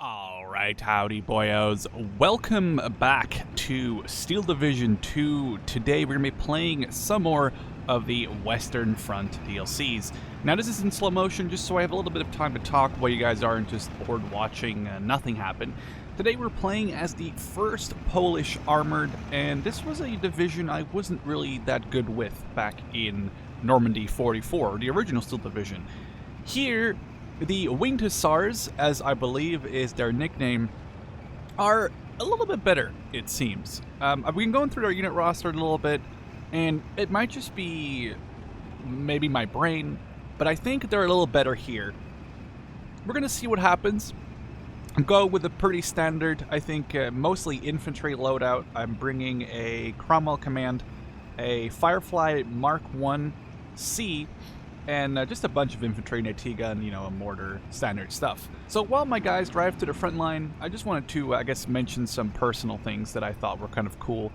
Alright, howdy boyos. Welcome back to Steel Division 2. Today we're going to be playing some more of the Western Front DLCs. Now this is in slow motion just so I have a little bit of time to talk while you guys aren't just bored watching nothing happen. Today we're playing as the 1st Polish Armored, and this was a division I wasn't really that good with back in Normandy 44, the original Steel Division. Here, the Winged Hussars, as I believe is their nickname, are a little bit better, it seems. I've been going through their unit roster a little bit, and it might just be maybe my brain, but I think they're a little better here. We're going to see what happens. I'm going with a pretty standard, I think, mostly infantry loadout. I'm bringing a Cromwell Command, a Firefly Mark 1C, and just a bunch of infantry, an AT gun, you know, a mortar, standard stuff. So while my guys drive to the front line, I just wanted to, I guess, mention some personal things that I thought were kind of cool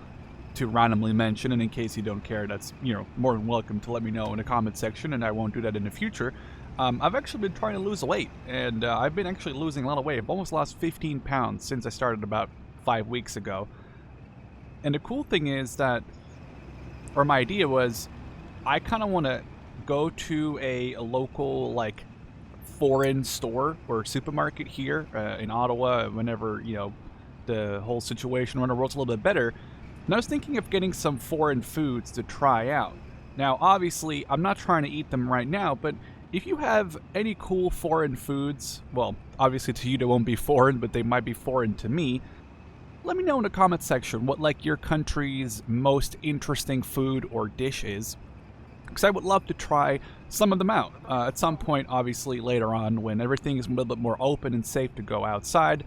to randomly mention, and in case you don't care, that's, you know, more than welcome to let me know in the comment section, and I won't do that in the future. I've actually been trying to lose weight, and I've been actually losing a lot of weight. I've almost lost 15 pounds since I started about 5 weeks ago. And the cool thing is that, or my idea was, I kind of want to go to a local, like, foreign store or supermarket here in Ottawa whenever, you know, the whole situation around the world's a little bit better. And I was thinking of getting some foreign foods to try out. Now, obviously, I'm not trying to eat them right now, but if you have any cool foreign foods, well, obviously to you they won't be foreign, but they might be foreign to me, let me know in the comment section what, like, your country's most interesting food or dish is, because I would love to try some of them out. At some point, obviously, later on, when everything is a little bit more open and safe to go outside.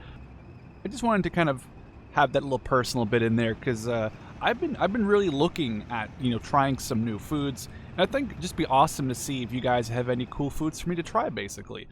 I just wanted to kind of have that little personal bit in there, because I've been really looking at, you know, trying some new foods. And I think it'd just be awesome to see if you guys have any cool foods for me to try, basically.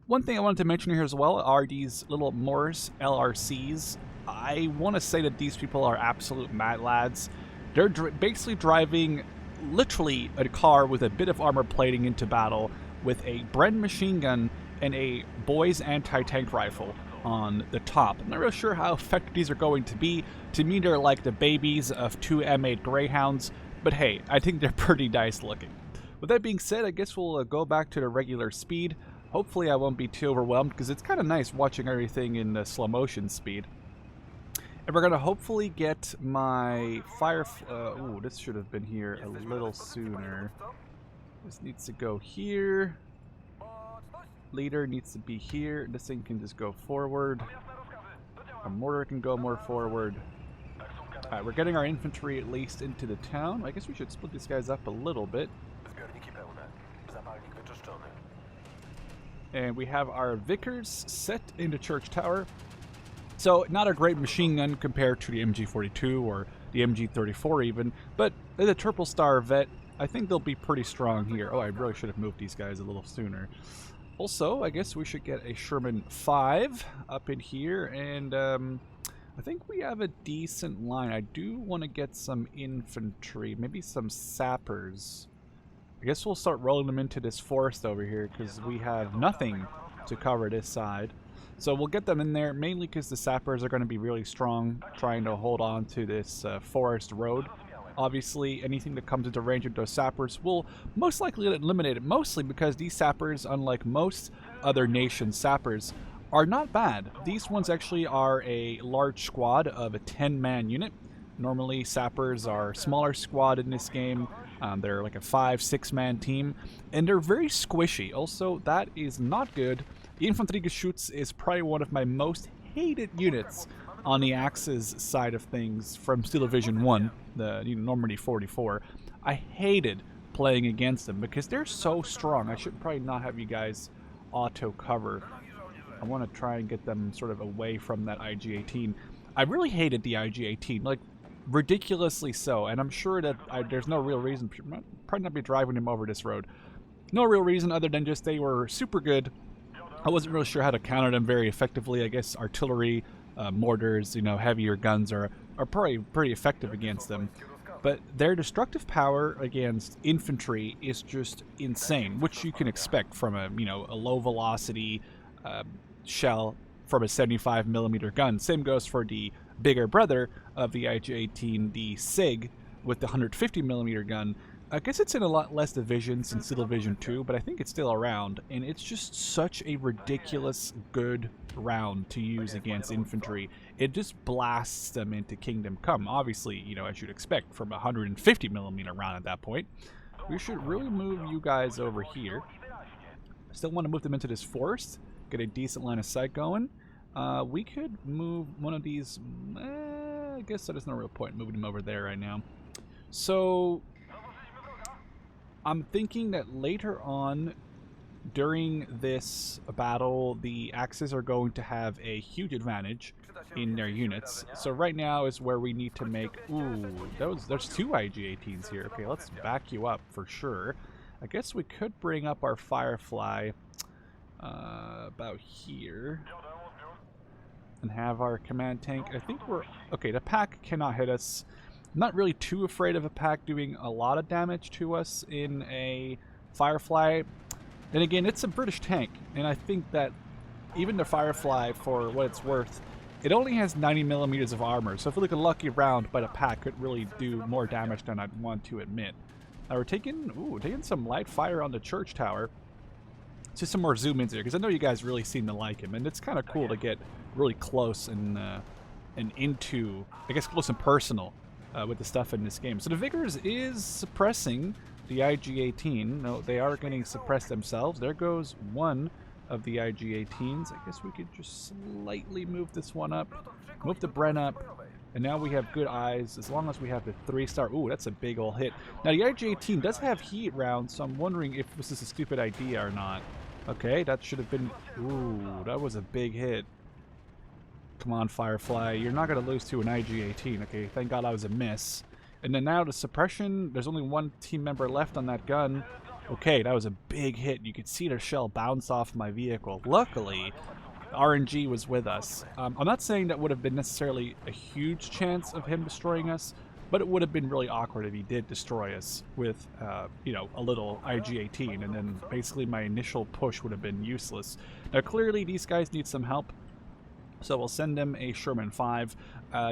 One thing I wanted to mention here as well are these little Morris LRCs. I want to say that these people are absolute mad lads. They're basically driving literally a car with a bit of armor plating into battle with a Bren machine gun and a Boys anti-tank rifle on the top. I'm not really sure how effective these are going to be. To me, they're like the babies of two M8 Greyhounds, but hey, I think they're pretty nice looking. With that being said, I guess we'll go back to the regular speed. Hopefully I won't be too overwhelmed, because it's kind of nice watching everything in slow motion speed. And we're going to hopefully get my ooh, this should have been here a little sooner. This needs to go here. Leader needs to be here. This thing can just go forward. Our mortar can go more forward. Alright, we're getting our infantry at least into the town. I guess we should split these guys up a little bit. And we have our Vickers set into Church Tower. So, not a great machine gun compared to the MG42 or the MG34 even, but the Triple Star Vet, I think they'll be pretty strong here. Oh, I really should have moved these guys a little sooner. Also, I guess we should get a Sherman 5 up in here, and I think we have a decent line. I do want to get some infantry, maybe some sappers. I guess we'll start rolling them into this forest over here, because we have nothing to cover this side. So we'll get them in there, mainly because the sappers are going to be really strong, trying to hold on to this forest road. Obviously, anything that comes into range of those sappers will most likely eliminate it, mostly because these sappers, unlike most other nations' sappers, are not bad. These ones actually are a large squad of a 10-man unit. Normally, sappers are a smaller squad in this game. They're like a 5-6-man team, and they're very squishy. Also, that is not good. The Infanteriegeschütz is probably one of my most hated units on the Axis side of things from Steel Division 1, the Normandy 44. I hated playing against them because they're so strong. I should probably not have you guys auto cover. I want to try and get them sort of away from that IG-18. I really hated the IG-18, like ridiculously so, and I'm sure that there's no real reason, probably not be driving them over this road. No real reason other than just they were super good. I wasn't really sure how to counter them very effectively. I guess artillery, mortars, you know, heavier guns are probably pretty effective against them. But their destructive power against infantry is just insane, which you can expect from a, you know, a low velocity shell from a 75mm gun. Same goes for the bigger brother of the IG-18, the SIG, with the 150mm gun. I guess it's in a lot less divisions in Steel Division 2, but I think it's still around, and it's just such a ridiculous good round to use against infantry. It just blasts them into Kingdom Come. Obviously, you know, as you'd expect from a 150mm round at that point. We should really move you guys over here. Still want to move them into this forest, get a decent line of sight going. We could move one of these. I guess there's no real point moving them over there right now. So I'm thinking that later on during this battle, the Axis are going to have a huge advantage in their units. So right now is where we need to make... Ooh, there's two IG-18s here. Okay, let's back you up for sure. I guess we could bring up our Firefly about here and have our command tank. I think we're... Okay, the pack cannot hit us. I'm not really too afraid of a pack doing a lot of damage to us in a Firefly. Then again, it's a British tank, and I think that even the Firefly, for what it's worth, it only has 90mm of armor, so I feel like a lucky round by the pack could really do more damage than I'd want to admit. Now we're taking some light fire on the church tower. Just some more zoom ins here, because I know you guys really seem to like him, and it's kind of cool to get really close and into, I guess, close and personal with the stuff in this game. So the Vigors is suppressing the IG-18. No, they are getting suppressed themselves. There goes one of the IG-18s. I guess we could just slightly move this one up, move the Bren up, and now we have good eyes as long as we have the 3-star. Ooh, that's a big ol' hit. Now the IG-18 does have heat rounds, so I'm wondering if this is a stupid idea or not. Okay, that should have been... Ooh, that was a big hit. Come on, Firefly. You're not going to lose to an IG-18. Okay, thank God I was a miss. And then now the suppression, there's only one team member left on that gun. Okay, that was a big hit. You could see the shell bounce off my vehicle. Luckily, RNG was with us. I'm not saying that would have been necessarily a huge chance of him destroying us, but it would have been really awkward if he did destroy us with, you know, a little IG-18, and then basically my initial push would have been useless. Now, clearly, these guys need some help, so we'll send them a Sherman 5.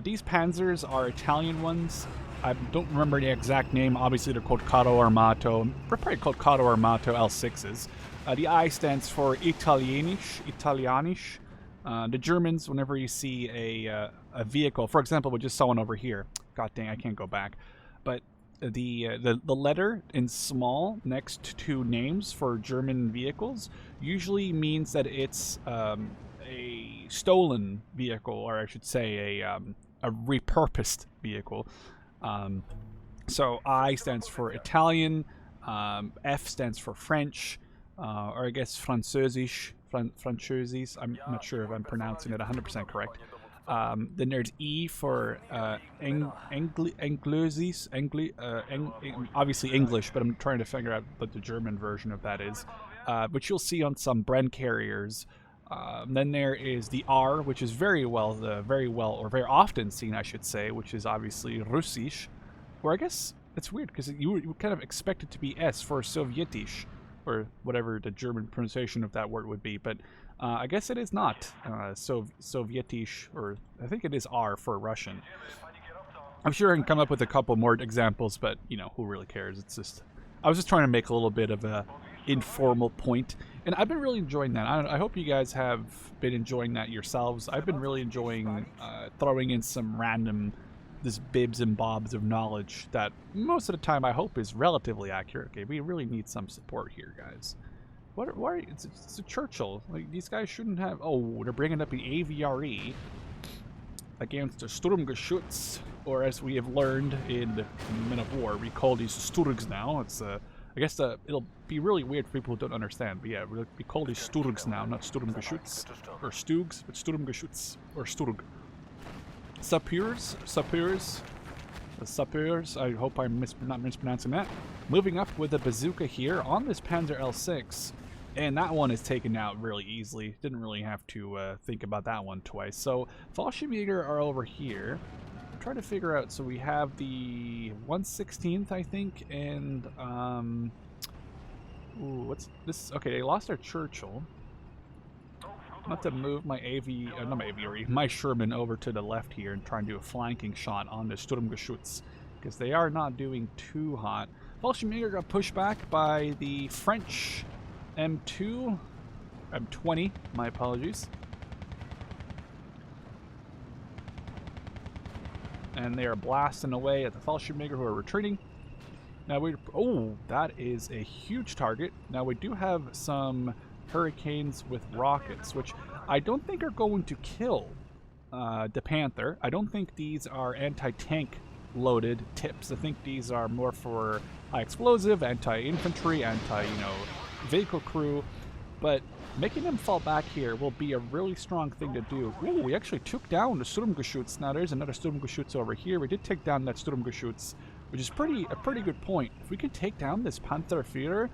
These Panzers are Italian ones. I don't remember the exact name. Obviously, they're called Carro Armato. They're probably called Carro Armato L6s. The I stands for Italianisch. The Germans, whenever you see a vehicle, for example, we just saw one over here. God dang, I can't go back. But the letter in small next to names for German vehicles usually means that it's a stolen vehicle, or I should say a repurposed vehicle. So I stands for Italian, F stands for French, or I guess Französisch. Französis. I'm not sure if I'm pronouncing it 100% correct. Then there's E for Englösis, obviously English, but I'm trying to figure out what the German version of that is, which you'll see on some Bren carriers. Then there is the R, which is very often seen, I should say, which is obviously Russisch, or I guess it's weird because you would kind of expect it to be S for Sovietisch, or whatever the German pronunciation of that word would be, but I guess it is not Sovietisch, or I think it is R for Russian. I'm sure I can come up with a couple more examples, but, you know, who really cares? It's just, I was just trying to make a little bit of a informal point, and I've been really enjoying that. I hope you guys have been enjoying that yourselves. I've been really enjoying throwing in some random bibs and bobs of knowledge that most of the time I hope is relatively accurate. Okay, we really need some support here, guys. Why? It's a Churchill. Like, these guys shouldn't have... Oh, they're bringing up the AVRE against the Sturmgeschütz, or as we have learned in the Men of War, we call these Sturgs now. It's I guess it'll be really weird for people who don't understand, but yeah, we call these Sturgs now, not Sturmgeschütz, or Stugs, but Sturmgeschütz, or Sturg. Sapeurs, the Sapeurs, I hope I'm not mispronouncing that. Moving up with a bazooka here on this Panzer L6, and that one is taken out really easily. Didn't really have to think about that one twice. So Fallschirmjäger are over here. I'm trying to figure out, so we have the 1/16th, I think, and ooh, what's this? Okay, they lost their Churchill. Not to move my not my AV, my Sherman over to the left here and try and do a flanking shot on the Sturmgeschütz, because they are not doing too hot. Fallschirmjäger got pushed back by the French M2, M20, my apologies. And they are blasting away at the Fallschirmjäger who are retreating. Now oh, that is a huge target. Now we do have some Hurricanes with rockets, which I don't think are going to kill the Panther. I don't think these are anti-tank loaded tips. I think these are more for high explosive, anti-infantry, vehicle crew. But making them fall back here will be a really strong thing to do. Ooh, we actually took down the Sturmgeschütz. Now there's another Sturmgeschütz over here. We did take down that Sturmgeschütz, which is a pretty good point. If we could take down this Pantherführer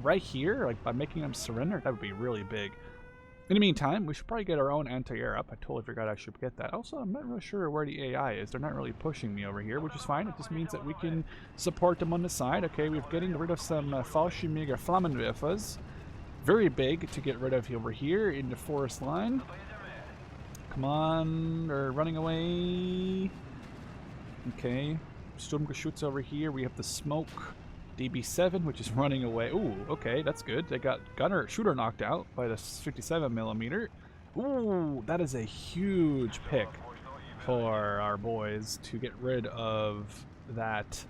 right here, like by making them surrender, that would be really big. In the meantime, we should probably get our own anti-air up. I totally forgot I should get that. Also, I'm not really sure where the AI is. They're not really pushing me over here, which is fine. It just means that we can support them on the side. Okay, we're getting rid of some Fallschirmjäger Flammenwerfers. Very big to get rid of over here in the forest line. Come on, they're running away. Okay, Sturmgeschütz over here. We have the smoke DB7, which is running away. Ooh, okay, that's good. They got shooter knocked out by the 57mm. Ooh, that is a huge pick for our boys to get rid of that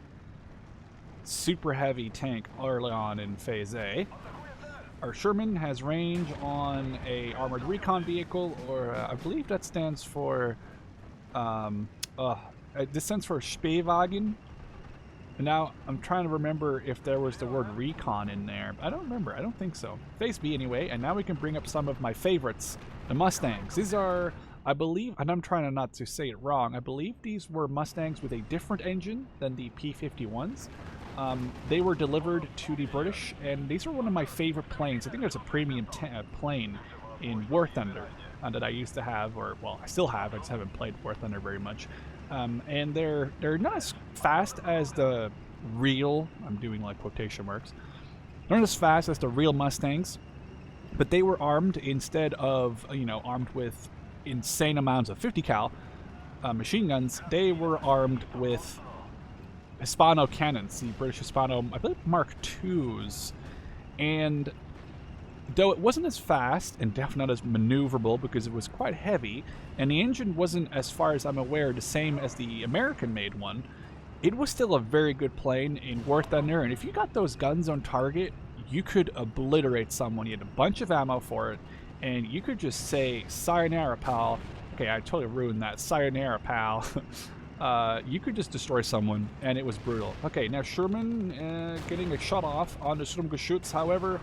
super heavy tank early on in Phase A. Our Sherman has range on a armored recon vehicle, or I believe that stands for this stands for Spähwagen. Now, I'm trying to remember if there was the word recon in there. I don't remember. I don't think so. Phase B anyway, and now we can bring up some of my favorites, the Mustangs. These are, I believe, and I'm trying not to say it wrong, I believe these were Mustangs with a different engine than the P-51s. They were delivered to the British, and these are one of my favorite planes. I think there's a premium plane in War Thunder that I used to have, or, well, I still have. I just haven't played War Thunder very much. And they're not as fast as the real, I'm doing like quotation marks, they're not as fast as the real Mustangs, but they were armed instead of, armed with insane amounts of 50 cal machine guns. They were armed with Hispano cannons, the British Hispano, I believe Mark IIs, and though it wasn't as fast and definitely not as maneuverable because it was quite heavy, and the engine wasn't, as far as I'm aware, the same as the American-made one, it was still a very good plane in War Thunder, and if you got those guns on target, you could obliterate someone. You had a bunch of ammo for it, and you could just say, "Sayonara, pal." Okay, I totally ruined that. "Sayonara, pal." You could just destroy someone, and it was brutal. Okay, now Sherman getting a shot off on the Sturmgeschütz, however,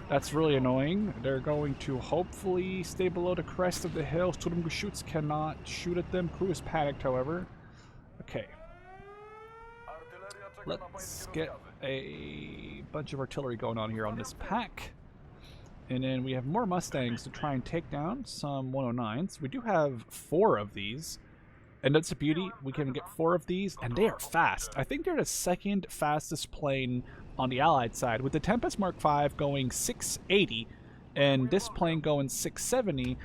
that's really annoying. They're going to hopefully stay below the crest of the hill. Sturmgeschütz cannot shoot at them. Crew is panicked, however. Okay. Let's get a bunch of artillery going on here on this pack. And then we have more Mustangs to try and take down some 109s. We do have 4 of these. And that's a beauty. We can get 4 of these, and they are fast. I think they're the second fastest plane on the Allied side, with the Tempest Mark V going 680 and this plane going 670.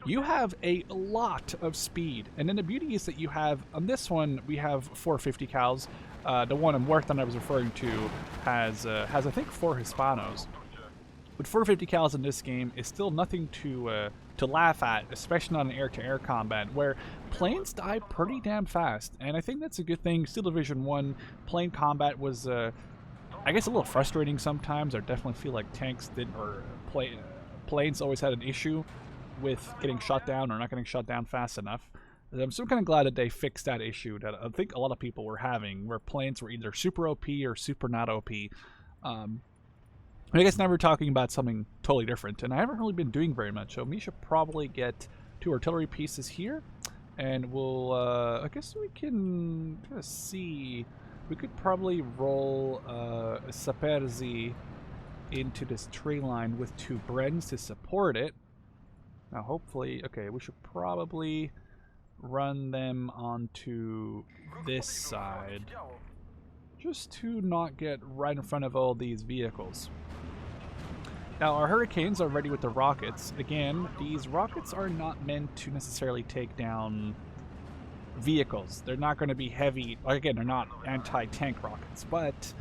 You have a lot of speed, and then the beauty is that you have, on this one, we have 450 cals. The one in War Thunder I was referring to has I think 4 Hispanos. But 450 cals in this game is still nothing to laugh at, especially on an air-to-air combat, where planes die pretty damn fast, and I think that's a good thing. Steel Division 1 plane combat was, I guess, a little frustrating sometimes. I definitely feel like tanks didn't, or planes always had an issue with getting shot down or not getting shot down fast enough. I'm still kind of glad that they fixed that issue that I think a lot of people were having, where planes were either super OP or super not OP. I guess now we're talking about something totally different, and I haven't really been doing very much, so we should probably get 2 artillery pieces here, and we'll, I guess we can see, we could probably roll a Saperzi into this tree line with 2 Brens to support it. Now hopefully, okay, we should probably run them onto this side, just to not get right in front of all these vehicles. Now, our Hurricanes are ready with the rockets. Again, these rockets are not meant to necessarily take down vehicles. They're not going to be heavy. Like, again, they're not anti-tank rockets, but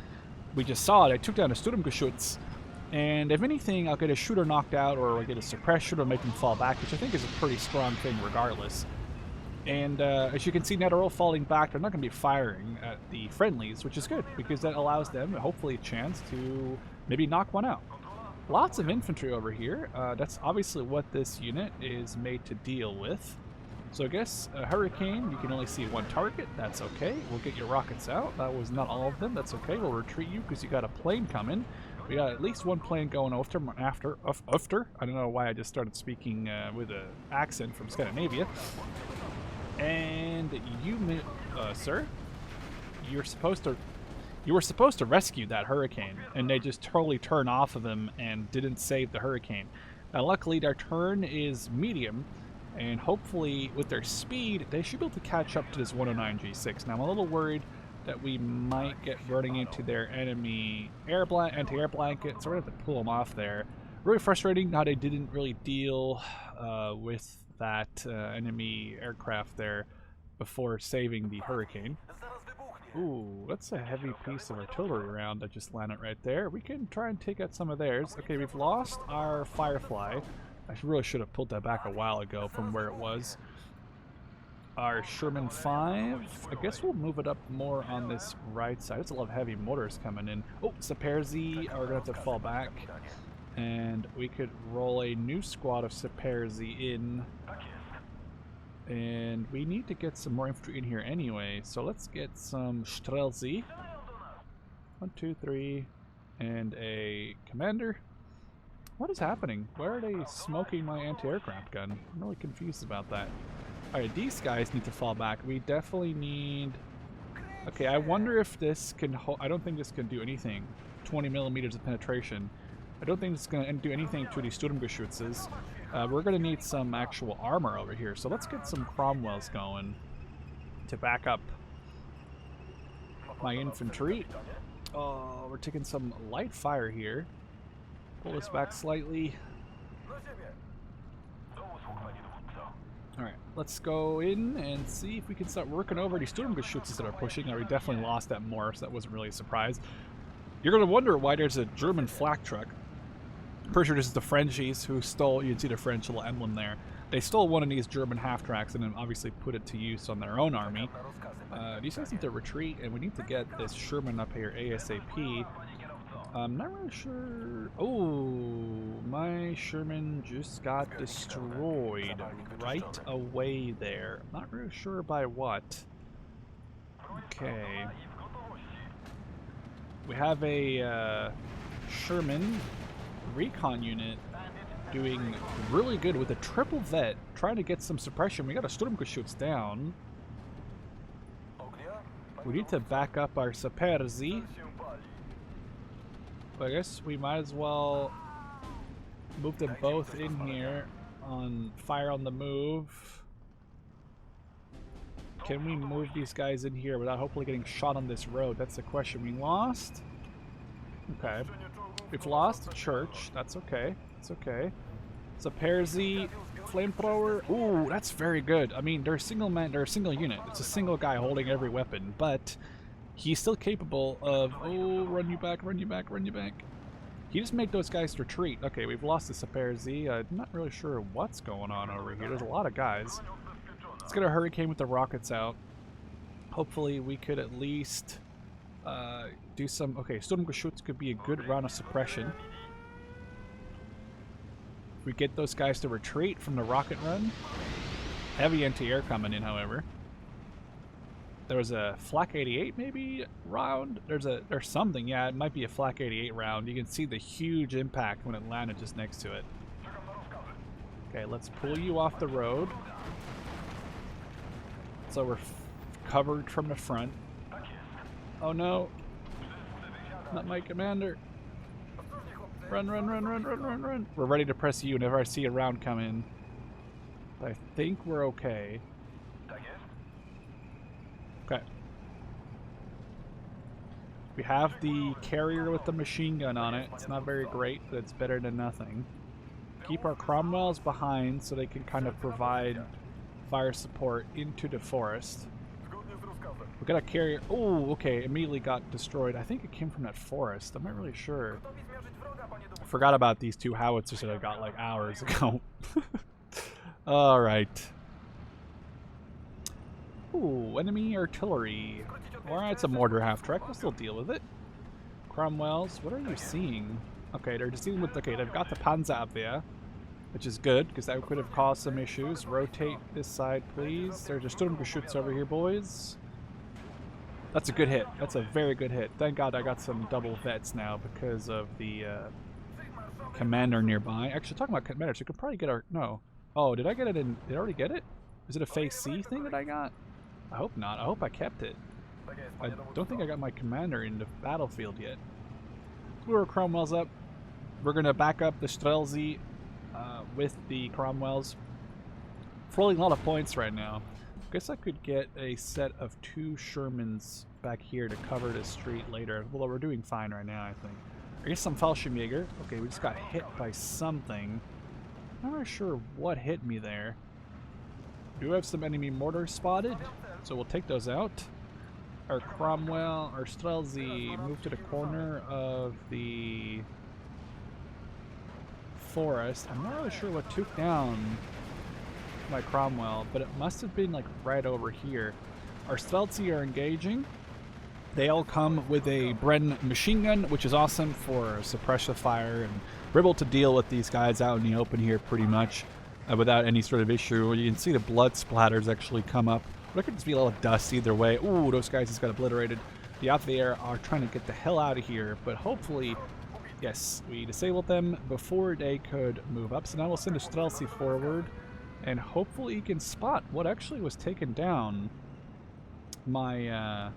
we just saw it. I took down a Sturmgeschütz, and if anything, I'll get a shooter knocked out, or I'll get a suppression, or make them fall back, which I think is a pretty strong thing regardless. And as you can see, now they're all falling back. They're not going to be firing at the friendlies, which is good, because that allows them, hopefully, a chance to maybe knock one out. Lots of infantry over here. That's obviously what this unit is made to deal with. So I guess a Hurricane, you can only see one target. That's okay. We'll get your rockets out. That was not all of them. That's okay. We'll retreat you because you got a plane coming. We got at least one plane going after. I don't know why I just started speaking with an accent from Scandinavia. And you, sir, you were supposed to rescue that Hurricane, and they just totally turned off of him and didn't save the Hurricane. Now, luckily, their turn is medium, and hopefully, with their speed, they should be able to catch up to this 109 G6. Now, I'm a little worried that we might get running into their enemy anti-air blanket, so we're going to have to pull them off there. Really frustrating how they didn't really deal with that enemy aircraft there before saving the Hurricane. Ooh, that's a heavy piece of artillery round that just landed right there. We can try and take out some of theirs. Okay, we've lost our Firefly. I really should have pulled that back a while ago from where it was. Our Sherman 5, I guess we'll move it up more on this right side. There's a lot of heavy mortars coming in. Oh, Saperzi are going to have to fall back. And we could roll a new squad of Saperzi in. And we need to get some more infantry in here anyway. So let's get some Strelzy. 1, 2, 3. And a commander. What is happening? Why are they smoking my anti-aircraft gun? I'm really confused about that. Alright, these guys need to fall back. We definitely need... Okay, I wonder if this can... I don't think this can do anything. 20 millimeters of penetration. I don't think it's going to do anything to these Sturmgeschützes. We're going to need some actual armor over here. So let's get some Cromwells going to back up my infantry. Oh, we're taking some light fire here. Pull this back slightly. Alright, let's go in and see if we can start working over these Sturmgeschützes that are pushing. We definitely lost that more, so that wasn't really a surprise. You're going to wonder why there's a German flak truck. I'm pretty sure this is the Frenchies who stole, you can see the French little emblem there. They stole one of these German half-tracks and then obviously put it to use on their own army. These guys need to retreat, and we need to get this Sherman up here ASAP. I'm not really sure... Oh, my Sherman just got destroyed right away there. I'm not really sure by what. Okay. We have a Sherman recon unit doing really good with a triple vet, trying to get some suppression. We got a Sturmgeschütz down. We need to back up our Saperzi. But I guess we might as well move them both in here on fire on the move. Can we move these guys in here without hopefully getting shot on this road? That's the question. We lost. Okay. We've lost the church. That's okay. That's okay. Saperzi, flamethrower. Ooh, that's very good. I mean, they're a single man. They're a single unit. It's a single guy holding every weapon, but he's still capable of. Oh, run you back, run you back, run you back. He just made those guys retreat. Okay, we've lost the Saperzi. I'm not really sure what's going on over here. There's a lot of guys. Let's get a Hurricane with the rockets out. Hopefully, we could at least do some. Okay, Sturmgeschütz could be a good round of suppression. We get those guys to retreat from the rocket run. Heavy anti-air coming in, however. There was a Flak 88 maybe round. There's something. Yeah, it might be a Flak 88 round. You can see the huge impact when it landed just next to it. Okay, let's pull you off the road. So we're covered from the front. Oh no. Not my commander. Run, run, run, run, run, run, run. We're ready to press you whenever I see a round come in. But I think we're okay. Okay. We have the carrier with the machine gun on it. It's not very great, but it's better than nothing. Keep our Cromwells behind so they can kind of provide fire support into the forest. We got a carrier. Oh, okay. Immediately got destroyed. I think it came from that forest. I'm not really sure. I forgot about these two howitzers that I got like hours ago. Alright. Ooh, enemy artillery. Alright, it's a mortar half-track. We'll still deal with it. Cromwells, what are you seeing? Okay, they're just dealing with... Okay, they've got the Panzerabwehr, which is good, because that could have caused some issues. Rotate this side, please. There's a Sturmgeschütz over here, boys. That's a good hit. That's a very good hit. Thank God I got some double vets now because of the commander nearby. Actually, talking about commanders, we could probably get our... No. Oh, did I get it in... Did I already get it? Is it a phase C thing that I got? I hope not. I hope I kept it. I don't think I got my commander in the battlefield yet. Screw our Cromwells up. We're going to back up the Strelzy with the Cromwells. Rolling a lot of points right now. Guess I could get a set of 2 Shermans back here to cover the street later. Well, we're doing fine right now, I think. I guess some Fallschirmjäger. Okay, we just got hit by something. I'm not really sure what hit me there. Do have some enemy mortars spotted, so we'll take those out. Our Cromwell, our Strelzy, move to the corner of the forest. I'm not really sure what took down my Cromwell, but it must have been like right over here. Our Strelzy are engaging. They all come with a Bren machine gun, which is awesome for suppressive fire, and we're able to deal with these guys out in the open here pretty much without any sort of issue. You can see the blood splatters actually come up. But it could just be a little dust either way. Ooh, those guys just got obliterated. The Abwehr are trying to get the hell out of here, but hopefully, yes, we disabled them before they could move up. So now we'll send a Strelzy forward, and hopefully he can spot what actually was taken down. My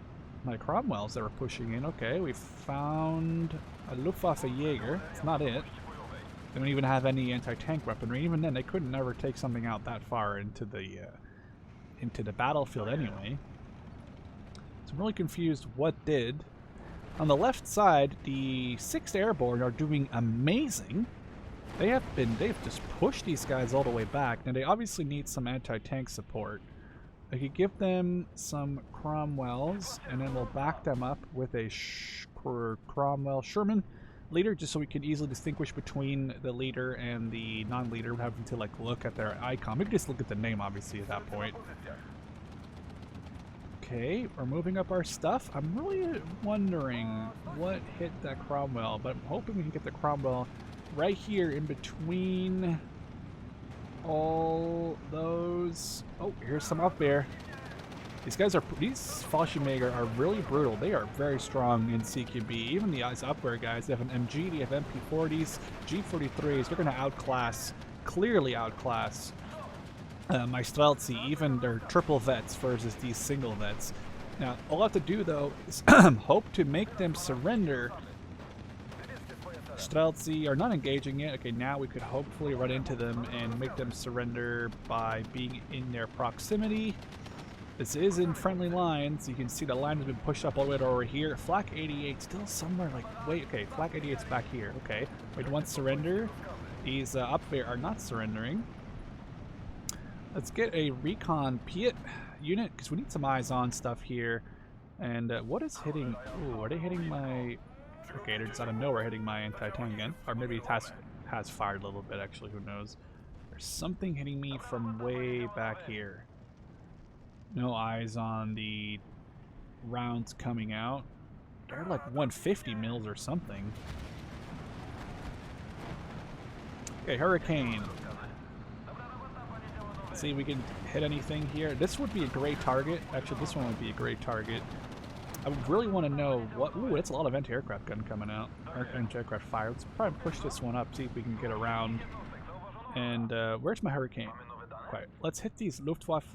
my Cromwells that were pushing in. Okay, we found a Luftwaffe Jäger. It's not it. They don't even have any anti-tank weaponry. Even then, they couldn't ever take something out that far into the battlefield anyway. So I'm really confused what did. On the left side, the 6th Airborne are doing amazing. They've just pushed these guys all the way back. Now they obviously need some anti-tank support. I could give them some Cromwells, and then we'll back them up with a Cromwell Sherman leader, just so we can easily distinguish between the leader and the non-leader, having to like look at their icon. We can just look at the name, obviously, at that point. Okay, we're moving up our stuff. I'm really wondering what hit that Cromwell, but I'm hoping we can get the Cromwell right here in between all those. Oh, here's some up there. These Fallschirmjäger are really brutal. They are very strong in CQB. Even the Abwehr guys, they have an MG, they have MP40s, G43s. They're going to outclass, clearly outclass my Strelzy, even their triple vets versus these single vets. Now, all I have to do, though, is hope to make them surrender. Strelzy are not engaging yet. Okay, now we could hopefully run into them and make them surrender by being in their proximity. This is in friendly lines. You can see the line has been pushed up all the way to over here. Flak 88 still somewhere like... Wait, okay, Flak 88's back here. Okay, wait, once surrender. These up there are not surrendering. Let's get a recon Piet unit, because we need some eyes on stuff here. And what is hitting... Ooh, are they hitting my... Okay, they're just out of nowhere hitting my anti-tank gun. Or maybe it has fired a little bit, actually, who knows. There's something hitting me from way back here. No eyes on the rounds coming out. They're like 150 mils or something. Okay, Hurricane. Let's see if we can hit anything here. This would be a great target. Actually, this one would be a great target. I would really want to know what... Ooh, that's a lot of anti-aircraft gun coming out. Anti-aircraft fire. Let's probably push this one up, see if we can get around. And where's my Hurricane? Okay, let's hit these Luftwaffe...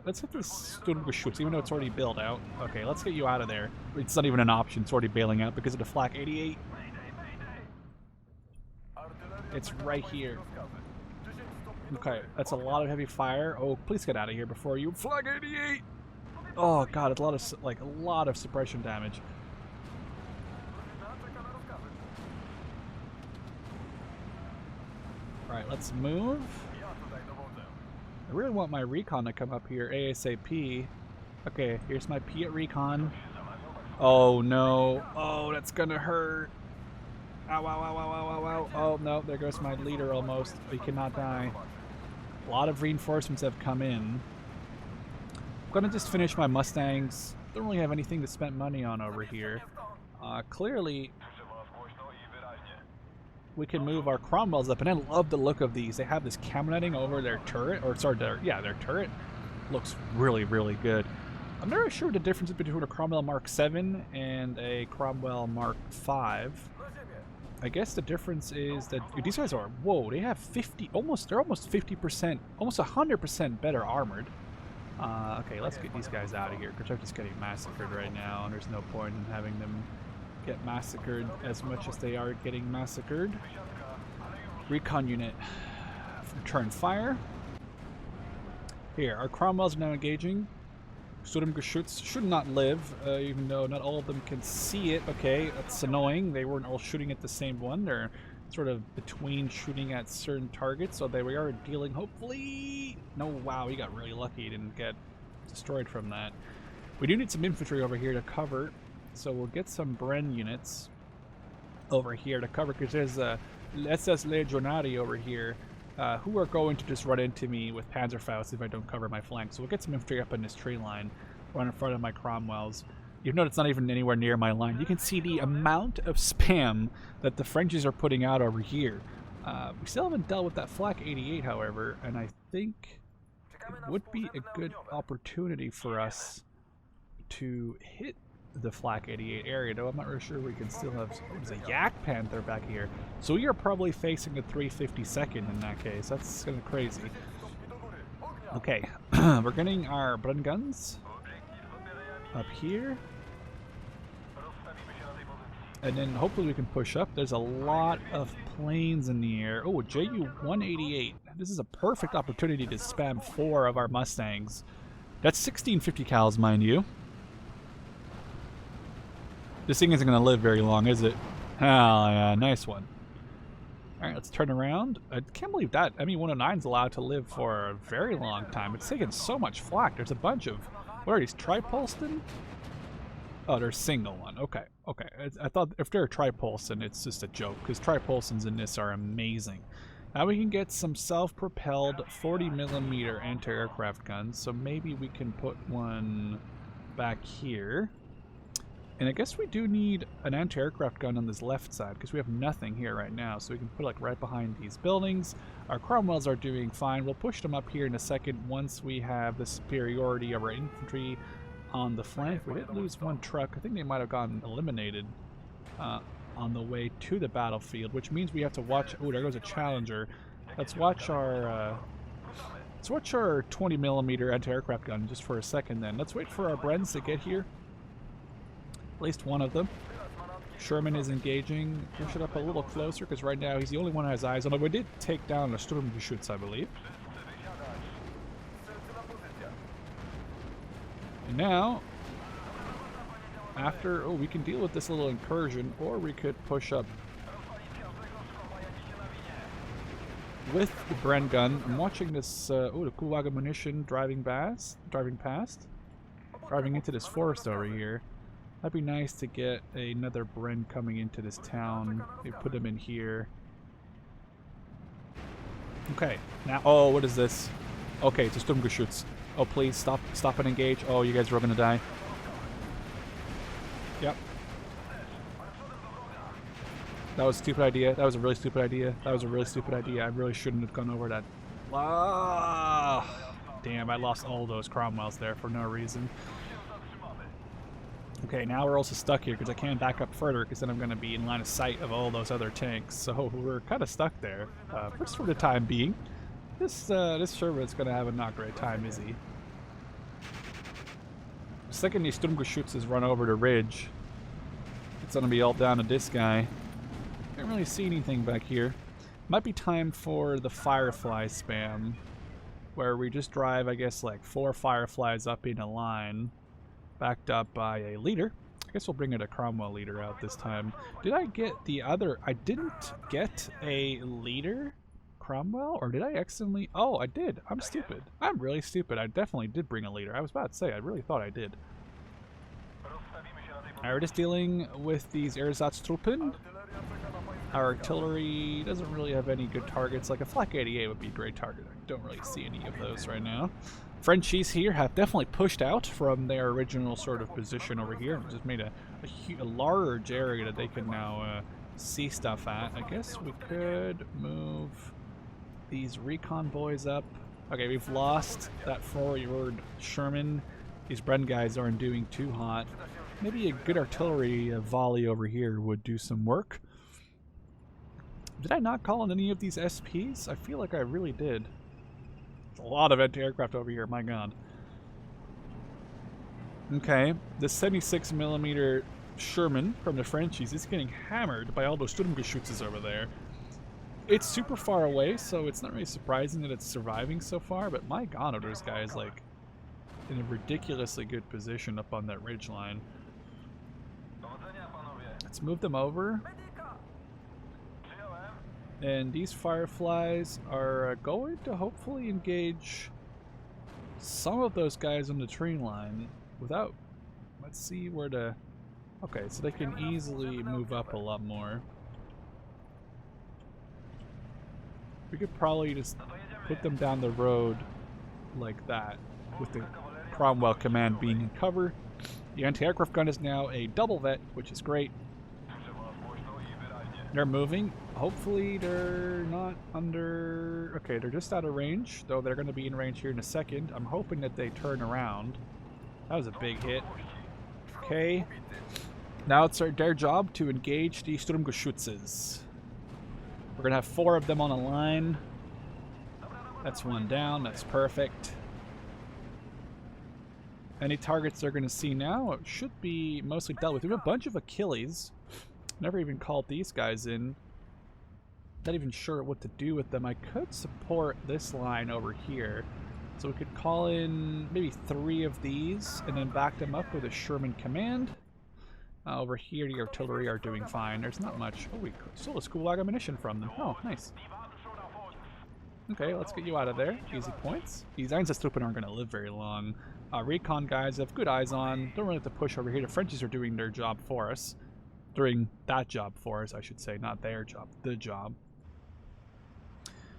let's hit this Sturmgeschütz, even though it's already built out. Okay, let's get you out of there. It's not even an option. It's already bailing out because of the Flak 88. It's right here. Okay, that's a lot of heavy fire. Oh, please get out of here before you... Flak 88! Oh god, it's a lot of suppression damage. Alright, let's move. I really want my recon to come up here ASAP. Okay, here's my Piat recon. Oh no. Oh, that's gonna hurt. Ow, ow, ow, ow, ow, ow, ow. Oh no, there goes my leader almost. He cannot die. A lot of reinforcements have come in. I'm gonna just finish my Mustangs. Don't really have anything to spend money on over here. Clearly, we can move our Cromwells up, and I love the look of these. They have this camionetting over their turret, or sorry, their turret looks really, really good. I'm not really sure the difference between a Cromwell Mark 7 and a Cromwell Mark 5. I guess the difference is that these guys are, whoa, they have 50, they're almost 50%, almost 100% better armored. Okay, let's get these guys out of here, because they're just getting massacred right now, and there's no point in having them get massacred as much as they are getting massacred. Recon unit, return fire. Here, our Cromwells are now engaging. Sturmgeschütz should not live, even though not all of them can see it. Okay, that's annoying. They weren't all shooting at the same one. They're sort of between shooting at certain targets, so there we are dealing, hopefully. No, wow, we got really lucky. He didn't get destroyed from that. We do need some infantry over here to cover, so we'll get some Bren units over here to cover, because there's a SS Legionari over here who are going to just run into me with Panzerfaust if I don't cover my flank. So we'll get some infantry up in this tree line, run in front of my Cromwells. You note it's not even anywhere near my line. You can see the amount of spam that the Frenchies are putting out over here. We still haven't dealt with that Flak 88, however, and I think it would be a good opportunity for us to hit the Flak 88 area, though I'm not really sure we can still have... There's a Yak Panther back here. So we are probably facing a 352nd in that case. That's kind of crazy. Okay, we're getting our Bren guns up here. And then hopefully we can push up. There's a lot of planes in the air. Oh, JU-188. This is a perfect opportunity to spam 4 of our Mustangs. That's 1650 cals, mind you. This thing isn't going to live very long, is it? Hell yeah, nice one. Alright, let's turn around. I can't believe that ME-109 is allowed to live for a very long time. It's taken so much flak. There's a bunch of... What are these, Tripolston? Oh, they're single one. Okay, okay. I thought if they're Tripolston, it's just a joke, because Tripolstons in this are amazing. Now we can get some self-propelled 40mm anti-aircraft guns, so maybe we can put one back here. And I guess we do need an anti-aircraft gun on this left side, because we have nothing here right now. So we can put like right behind these buildings. Our Cromwells are doing fine. We'll push them up here in a second once we have the superiority of our infantry on the flank. We did lose one truck. I think they might have gotten eliminated on the way to the battlefield, which means we have to watch... Oh, there goes a Challenger. Let's watch our 20mm anti-aircraft gun just for a second then. Let's wait for our Brens to get here. At least one of them. Sherman is engaging. Push it up a little closer, because right now he's the only one who has eyes on it. We did take down a Sturmgeschütz, I believe. And now, after... Oh, we can deal with this little incursion, or we could push up with the Bren gun. I'm watching this... oh, the Kuwaga munition driving past. Driving into this forest over here. That'd be nice to get another Bren coming into this town. They put them in here. Okay, now... Oh, what is this? Okay, it's a Sturmgeschütz. Oh, please, stop and engage. Oh, you guys are gonna die. Yep. That was a stupid idea. That was a really stupid idea. That was a really stupid idea. I really shouldn't have gone over that. Ah, damn, I lost all those Cromwells there for no reason. Okay, now we're also stuck here because I can't back up further, because then I'm going to be in line of sight of all those other tanks. So we're kind of stuck there, just for the time being. This Sherman's going to have a not great time, is he? The second these Sturmgeschützes run over the ridge, it's going to be all down to this guy. Can't really see anything back here. Might be time for the Firefly spam, where we just drive, I guess, like 4 Fireflies up in a line, backed up by a leader. I guess we'll bring a Cromwell leader out this time. Did I get the other... I didn't get a leader Cromwell? Or did I accidentally... Oh, I did. I'm stupid. I'm really stupid. I definitely did bring a leader. I was about to say, I really thought I did. Alright, we're just dealing with these Ersatztruppen. Our artillery doesn't really have any good targets. Like a Flak 88 would be a great target. I don't really see any of those right now. Frenchies here have definitely pushed out from their original sort of position over here. Just made a large area that they can now see stuff at. I guess we could move these recon boys up. Okay, we've lost that forward Sherman. These Bren guys aren't doing too hot. Maybe a good artillery volley over here would do some work. Did I not call in any of these SPs? I feel like I really did. There's a lot of anti-aircraft over here, my god. Okay, the 76mm Sherman from the Frenchies is getting hammered by all those Sturmgeschützes over there. It's super far away, so it's not really surprising that it's surviving so far, but my god, are those guys like in a ridiculously good position up on that ridgeline. Let's move them over. And these Fireflies are going to hopefully engage some of those guys on the tree line without... Let's see where to... Okay, so they can easily move up a lot more. We could probably just put them down the road like that, with the Cromwell command being in cover. The anti-aircraft gun is now a double vet, which is great. They're moving. Hopefully they're not under... Okay, they're just out of range, though they're going to be in range here in a second. I'm hoping that they turn around. That was a big hit. Okay. Now it's their job to engage the Sturmgeschützes. We're going to have 4 of them on a line. That's one down. That's perfect. Any targets they're going to see now should be mostly dealt with. We have a bunch of Achilles. Never even called these guys in. Not even sure what to do with them. I could support this line over here. So we could call in maybe 3 of these and then back them up with a Sherman command. Over here, the artillery are doing fine. There's not much. Oh, we stole a Gulag ammunition from them. Oh, nice. Okay, let's get you out of there. Easy points. These Einsatztruppen aren't going to live very long. Recon guys have good eyes on. Don't really have to push over here. The Frenchies are doing their job for us. Doing that job for us, I should say. Not their job. The job.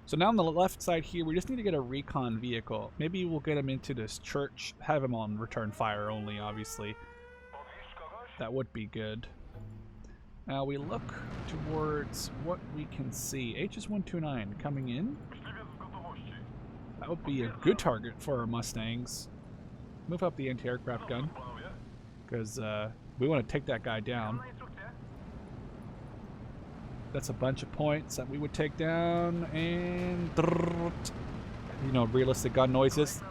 So now on the left side here, we just need to get a recon vehicle. Maybe we'll get them into this church. Have them on return fire only, obviously. That would be good. Now we look towards what we can see. HS-129 coming in. That would be a good target for our Mustangs. Move up the anti-aircraft gun, because we want to take that guy down. That's a bunch of points that we would take down, and... You know, realistic gun noises.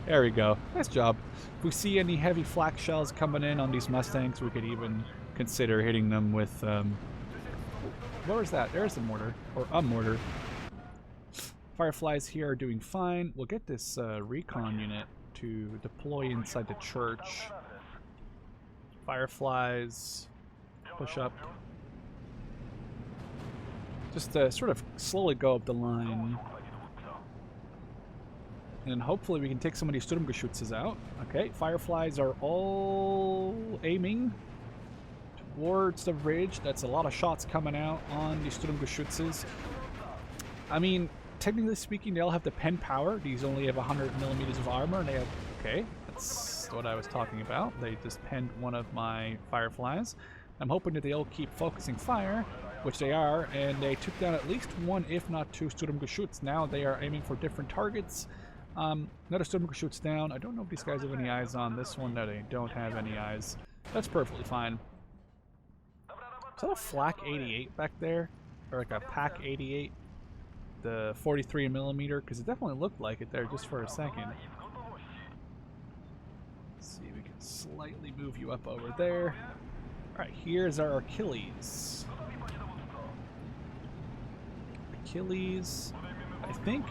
There we go. Nice job. If we see any heavy flak shells coming in on these Mustangs, we could even consider hitting them with... What was that? There's a mortar. Or a mortar. Fireflies here are doing fine. We'll get this recon unit to deploy inside the church. Fireflies. Push up. Just sort of slowly go up the line. And hopefully we can take some of these Sturmgeschützes out. Okay, Fireflies are all aiming towards the ridge. That's a lot of shots coming out on these Sturmgeschützes. I mean, technically speaking, they all have the pen power. These only have 100mm of armor, and they have... Okay, that's what I was talking about. They just penned one of my Fireflies. I'm hoping that they all keep focusing fire, which they are, and they took down at least 1, if not 2 Sturmgeschütz. Now they are aiming for different targets. Another Sturmgeschütz down. I don't know if these guys have any eyes on this one. No, they don't have any eyes. That's perfectly fine. Is that a Flak 88 back there? Or like a Pack 88? The 43mm? Because it definitely looked like it there just for a second. Let's see, we can slightly move you up over there. Alright, here's our Achilles. Achilles... I think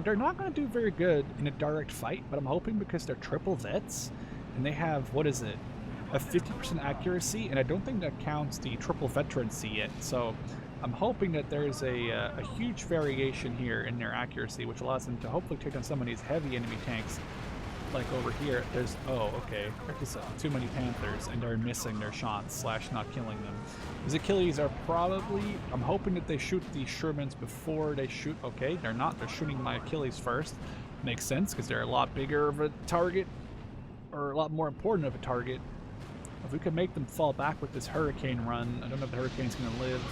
they're not going to do very good in a direct fight, but I'm hoping because they're triple vets, and they have, what is it, a 50% accuracy, and I don't think that counts the triple veterancy yet, so I'm hoping that there's a huge variation here in their accuracy, which allows them to hopefully take down some of these heavy enemy tanks. Like over here, there's, oh, okay, there's just too many Panthers, and they're missing their shots / not killing them. These Achilles are probably, I'm hoping that they shoot the Shermans before they shoot, okay, they're not, they're shooting my Achilles first. Makes sense, because they're a lot bigger of a target, or a lot more important of a target. If we could make them fall back with this Hurricane run, I don't know if the Hurricane's going to live.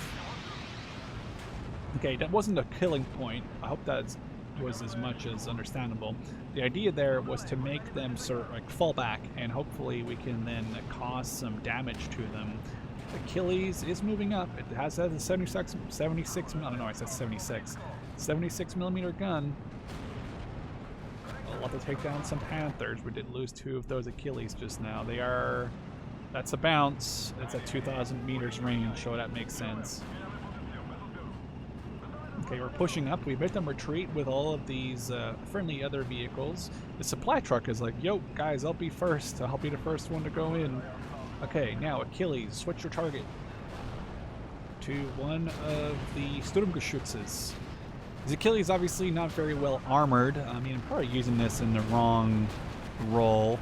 Okay, that wasn't a killing point. I hope that was as much as understandable. The idea there was to make them sort of like fall back, and hopefully we can then cause some damage to them. Achilles is moving up. It has a 76, I don't know, I said 76 millimeter gun. I'll have to take down some Panthers. We did lose 2 of those Achilles just now. They are, that's a bounce. It's at 2,000 meters range, so that makes sense. Okay, we're pushing up. We made them retreat with all of these friendly other vehicles. The supply truck is like, yo, guys, I'll be first. I'll be the first one to go in. Okay, now Achilles, switch your target to one of the Sturmgeschützes. These Achilles obviously not very well armored. I mean, I'm probably using this in the wrong role.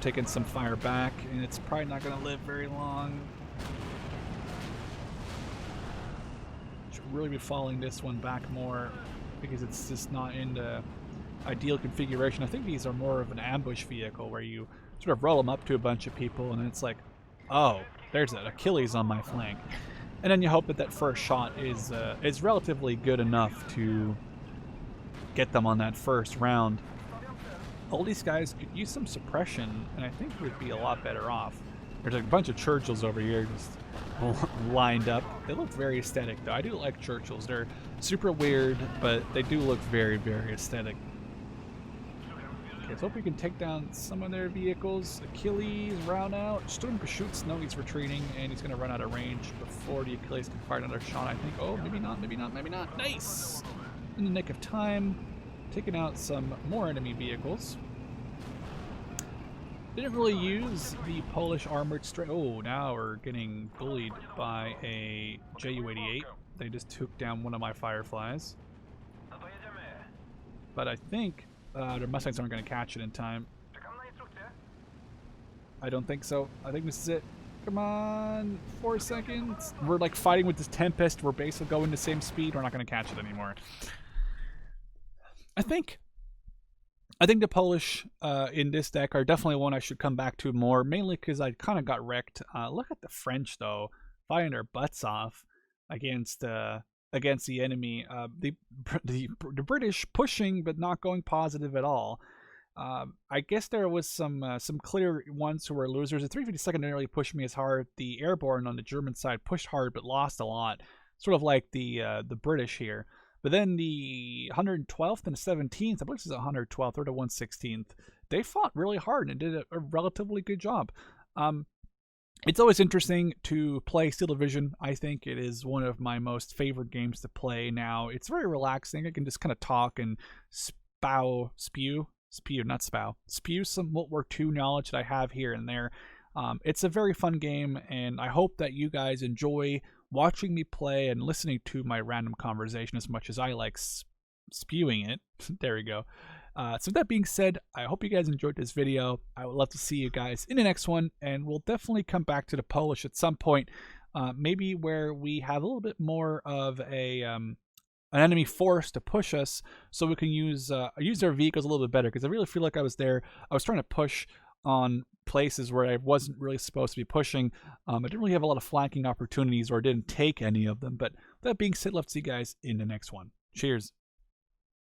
Taking some fire back, and it's probably not going to live very long. Really be following this one back more because it's just not in the ideal configuration. I think these are more of an ambush vehicle where you sort of roll them up to a bunch of people and then it's like, oh, there's an Achilles on my flank, and then you hope that that first shot is relatively good enough to get them on that first round. All these guys could use some suppression, and I think we'd be a lot better off. There's a bunch of Churchills over here just lined up. They look very aesthetic, though. I do like Churchills. They're super weird, but they do look very, very aesthetic. Okay, let's hope we can take down some of their vehicles. Achilles, round out. Sturmgeschütz, no, he's retreating, and he's going to run out of range before the Achilles can fire another shot, I think. Oh, maybe not, maybe not, maybe not. Nice! In the nick of time, taking out some more enemy vehicles. Didn't really use the Polish armored strike. Oh, now we're getting bullied by a Ju-88. They just took down one of my Fireflies. But I think their Mustangs aren't going to catch it in time. I don't think so. I think this is it. Come on, 4 seconds. We're like fighting with this Tempest. We're basically going the same speed. We're not going to catch it anymore. I think the Polish in this deck are definitely one I should come back to more, mainly because I kind of got wrecked. Look at the French, though, fighting their butts off against the enemy. The British pushing, but not going positive at all. I guess there was some clear ones who were losers. The 352nd didn't really push me as hard. The Airborne on the German side pushed hard, but lost a lot, sort of like the British here. But then the 112th and the 17th, I believe this is 112th or the 116th, they fought really hard and did a relatively good job. It's always interesting to play Steel Division. I think it is one of my most favorite games to play now. It's very relaxing. I can just kind of talk and spew some World War II knowledge that I have here and there. It's a very fun game, and I hope that you guys enjoy watching me play and listening to my random conversation as much as I like spewing it. There we go. So with that being said, I hope you guys enjoyed this video. I would love to see you guys in the next one, and we'll definitely come back to the Polish at some point, maybe where we have a little bit more of an enemy force to push us, so we can use their vehicles a little bit better, because I really feel like I was trying to push on places where I wasn't really supposed to be pushing. I didn't really have a lot of flanking opportunities, or didn't take any of them. But that being said, let's see you guys in the next one. Cheers.